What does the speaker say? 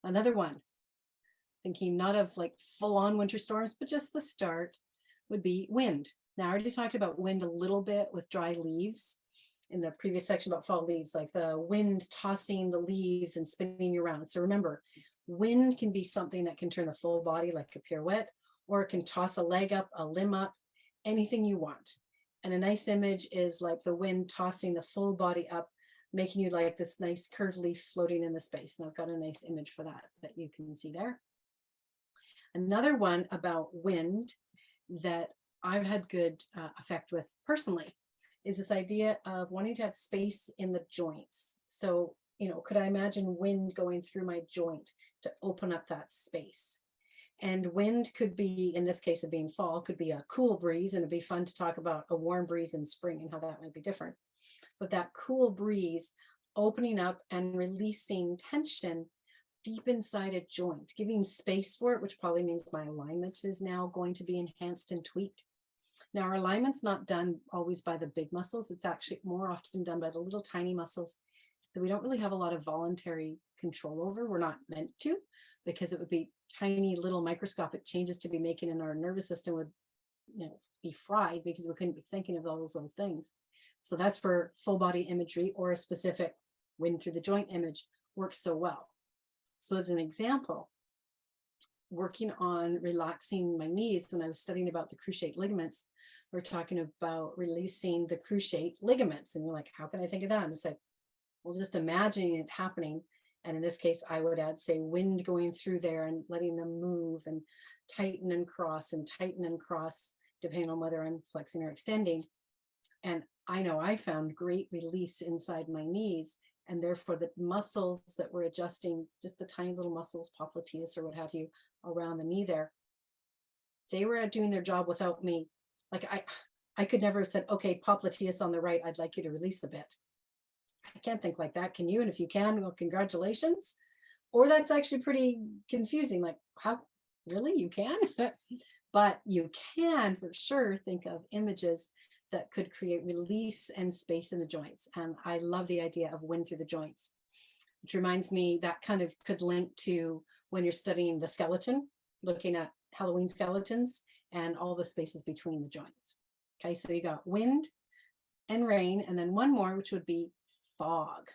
Another one, thinking not of like full-on winter storms, but just the start, would be wind. Now, I already talked about wind a little bit with dry leaves in the previous section about fall leaves, like the wind tossing the leaves and spinning you around. So remember, wind can be something that can turn the full body like a pirouette, or it can toss a leg up, a limb up, anything you want. And a nice image is like the wind tossing the full body up, making you like this nice curved leaf floating in the space. And I've got a nice image for that you can see there. Another one about wind that I've had good effect with personally is this idea of wanting to have space in the joints. So, you know, could I imagine wind going through my joint to open up that space? And wind could be, in this case of being fall, could be a cool breeze, and it'd be fun to talk about a warm breeze in spring and how that might be different. But that cool breeze opening up and releasing tension deep inside a joint, giving space for it, which probably means my alignment is now going to be enhanced and tweaked. Now, our alignment's not done always by the big muscles. It's actually more often done by the little tiny muscles that we don't really have a lot of voluntary control over. We're not meant to, because it would be tiny little microscopic changes to be making, and our nervous system would, you know, be fried because we couldn't be thinking of all those little things. So that's for full body imagery, or a specific wind through the joint image works so well. So as an example, working on relaxing my knees, when I was studying about the cruciate ligaments, we're talking about releasing the cruciate ligaments. And you're like, how can I think of that? And it's like, well, just imagining it happening. And in this case, I would add, say, wind going through there and letting them move and tighten and cross, depending on whether I'm flexing or extending. And I know I found great release inside my knees, and therefore the muscles that were adjusting, just the tiny little muscles, popliteus or what have you, around the knee there, they were doing their job without me. Like I could never have said, okay, popliteus on the right, I'd like you to release a bit. I can't think like that. Can you? And if you can, well, congratulations. Or that's actually pretty confusing. Like, how, really, you can? But you can for sure think of images that could create release and space in the joints. And I love the idea of wind through the joints, which reminds me that kind of could link to when you're studying the skeleton, looking at Halloween skeletons and all the spaces between the joints. Okay, so you got wind and rain, and then one more, which would be fog.